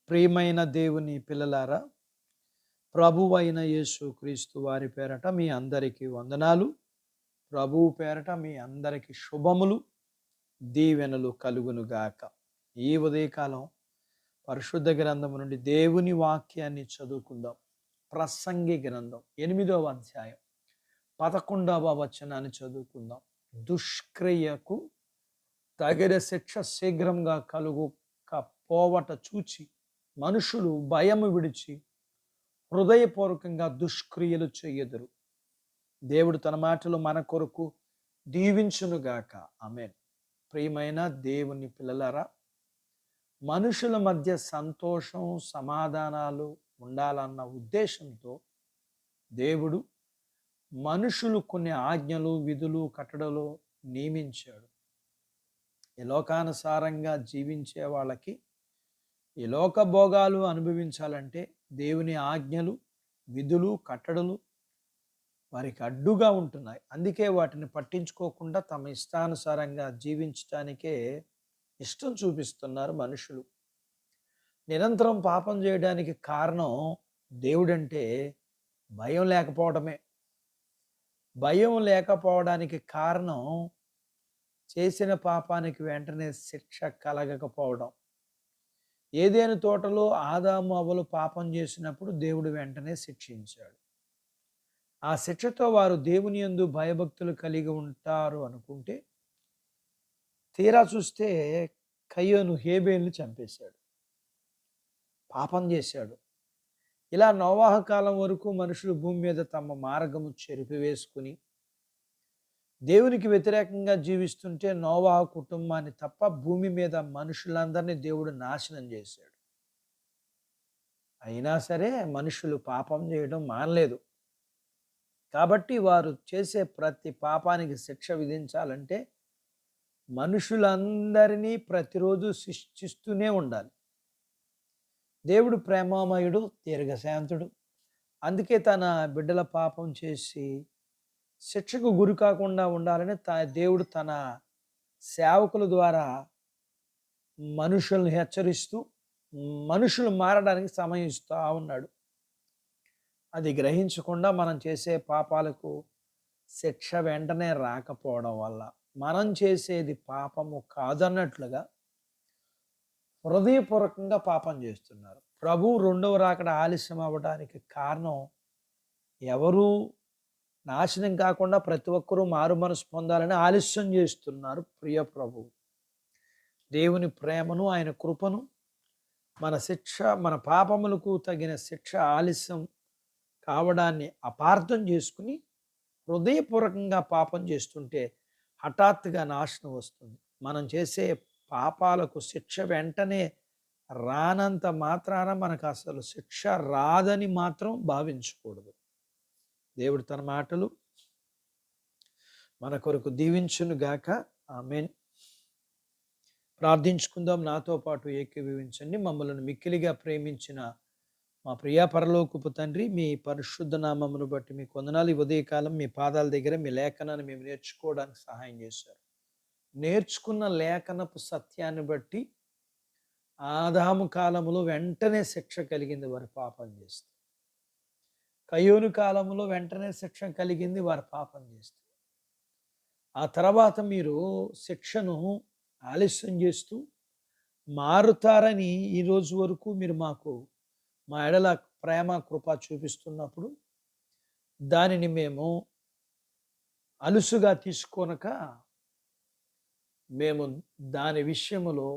ప్రియమైన దేవుని పిల్లలారా, ప్రభువైన యేసు క్రీస్తు వారి పేరట మీ అందరికీ వందనాలు. ప్రభువు పేరట మీ అందరికీ శుభములు, దీవెనలు కలుగునుగాక. ఈ ఉదయకాలం పరిశుద్ధ గ్రంథం నుండి దేవుని వాక్యాన్ని చదువుకుందాం. ప్రసంగి గ్రంథం 8వ అధ్యాయం 11వ వచనాన్ని చదువుకుందాం. దుష్క్రియకు తగిన శిక్ష శీఘ్రంగా కలుగుకపోవట చూచి మనుషులు భయము విడిచి హృదయపూర్వకంగా దుష్క్రియలు చెయ్యదురు. దేవుడు తన మాటలు మన కొరకు దీవించునుగాక. ఆమేన్. ప్రియమైన దేవుని పిల్లలారా, మనుషుల మధ్య సంతోషం సమాధానాలు ఉండాలన్న ఉద్దేశంతో దేవుడు మనుషులు కొన్ని ఆజ్ఞలు విధులు కట్టడలు నియమించాడు. ఈ లోకానుసారంగా జీవించే వాళ్ళకి ఈ లోక భోగాలు అనుభవించాలంటే దేవుని ఆజ్ఞలు విధులు కట్టడలు వారికి అడ్డుగా ఉంటున్నాయి. అందుకే వాటిని పట్టించుకోకుండా తమ ఇష్టానుసారంగా జీవించడానికే ఇష్టం చూపిస్తున్నారు మనుషులు. నిరంతరం పాపం చేయడానికి కారణం దేవుడంటే భయం లేకపోవడమే. భయం లేకపోవడానికి కారణం చేసిన పాపానికి వెంటనే శిక్ష కలగకపోవడం. ఏదైనా తోటలో ఆదాము అవ్వలు పాపం చేసినప్పుడు దేవుడు వెంటనే శిక్షించాడు. ఆ శిక్షతో వారు దేవుని యందు భయభక్తులు కలిగి ఉంటారు అనుకుంటే, తీరా చూస్తే కయ్యోను హేబేలును చంపేశాడు, పాపం చేశాడు. ఇలా నోవాహ కాలం వరకు మనుషులు భూమి మీద తమ మార్గము చెరిపివేసుకుని దేవునికి వ్యతిరేకంగా జీవిస్తుంటే నోవాహు కుటుంబాన్ని తప్ప భూమి మీద మనుషులందరినీ దేవుడు నాశనం చేశాడు. అయినా సరే మనుషులు పాపం చేయడం మానలేదు. కాబట్టి వారు చేసే ప్రతి పాపానికి శిక్ష విధించాలంటే మనుషులందరినీ ప్రతిరోజు శిక్షిస్తూనే ఉండాలి. దేవుడు ప్రేమామయుడు, దీర్ఘశాంతుడు. అందుకే తన బిడ్డల పాపం చేసి శిక్షకు గురి కాకుండా ఉండాలని దేవుడు తన సేవకుల ద్వారా మనుషులను హెచ్చరిస్తూ మనుషులు మారడానికి సమయం ఇస్తూ ఉన్నాడు. అది గ్రహించకుండా మనం చేసే పాపాలకు శిక్ష వెంటనే రాకపోవడం వల్ల మనం చేసేది పాపము కాదన్నట్లుగా హృదయపూర్వకంగా పాపం చేస్తున్నారు. ప్రభు రెండవ రాకడ ఆలస్యం అవ్వడానికి కారణం ఎవరు నాశనం కాకుండా ప్రతి ఒక్కరూ మారు మనసు పొందాలని ఆలస్యం చేస్తున్నారు. ప్రియ ప్రభు దేవుని ప్రేమను ఆయన కృపను మన పాపములకు తగిన శిక్ష ఆలస్యం కావడాన్ని అపార్థం చేసుకుని హృదయపూర్వకంగా పాపం చేస్తుంటే హఠాత్తుగా నాశనం వస్తుంది. మనం చేసే పాపాలకు శిక్ష వెంటనే రానంత మాత్రాన మనకు అసలు శిక్ష రాదని మాత్రం భావించకూడదు. దేవుడు తన మాటలు మన కొరకు దీవించునుగాక. ఆమేన్. ప్రార్థించుకుందాం. నాతో పాటు ఏకీభవించండి. మమ్మల్ని మిక్కిలిగా ప్రేమించిన మా ప్రియా పరలోకపు తండ్రి, మీ పరిశుద్ధ నామమును బట్టి మీకు వందనాలు. ఈ ఉదయకాలం మీ పాదాల దగ్గర మీ లేఖనాన్ని మేము నేర్చుకోవడానికి సహాయం చేశారు. నేర్చుకున్న లేఖనపు సత్యాన్ని బట్టి ఆదాము కాలములో వెంటనే శిక్ష కలిగింది వారు పాపం చేస్తే, కయ్యోను కాలంలో వెంటనే శిక్ష కలిగింది వారు పాపం చేస్తే. ఆ తర్వాత మీరు శిక్షను ఆలస్యం చేస్తూ మారుతారని ఈరోజు వరకు మీరు మా ఎడల ప్రేమ కృప చూపిస్తున్నప్పుడు దానిని మేము అలుసుగా తీసుకోనక మేము దాని విషయములో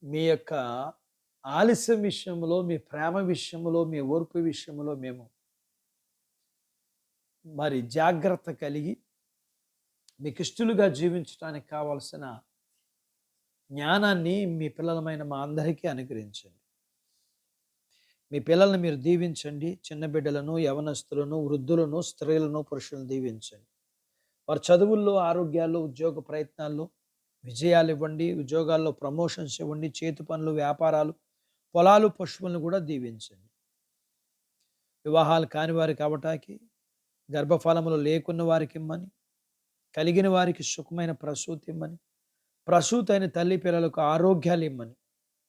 మీ యొక్క ఆలస్యం విషయంలో, మీ ప్రేమ విషయంలో, మీ ఓర్పు విషయంలో మేము మరి జాగ్రత్త కలిగి మీకు ఇష్టలుగా జీవించడానికి కావలసిన జ్ఞానాన్ని మీ పిల్లలమైన మా అందరికీ అనుగ్రహించండి. మీ పిల్లల్ని మీరు దీవించండి. చిన్న బిడ్డలను, యవనస్తులను, వృద్ధులను, స్త్రీలను, పురుషులను దీవించండి. వారి చదువుల్లో, ఆరోగ్యాల్లో, ఉద్యోగ ప్రయత్నాల్లో విజయాలు ఇవ్వండి. ఉద్యోగాల్లో ప్రమోషన్స్ ఇవ్వండి. చేతి పనులు, వ్యాపారాలు, పొలాలు, పశువులను కూడా దీవించండి. వివాహాలు కాని వారికి అవటానికి, గర్భఫలములు లేకున్న వారికి ఇమ్మని, కలిగిన వారికి సుఖమైన ప్రసూతి ఇమ్మని, ప్రసూతి అయిన తల్లి పిల్లలకు ఆరోగ్యాలు ఇమ్మని,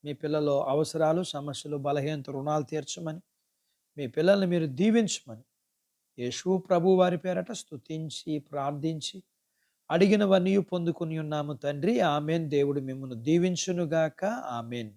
మీ పిల్లల అవసరాలు, సమస్యలు, బలహీనత, రుణాలు తీర్చమని, మీ పిల్లల్ని మీరు దీవించమని యేసు ప్రభు వారి పేరట స్తుతించి ప్రార్థించి అడిగినవన్నీ పొందుకుని ఉన్నాము తండ్రి. ఆమెన్. దేవుడు మిమ్మల్ని దీవించునుగాక. ఆమెన్.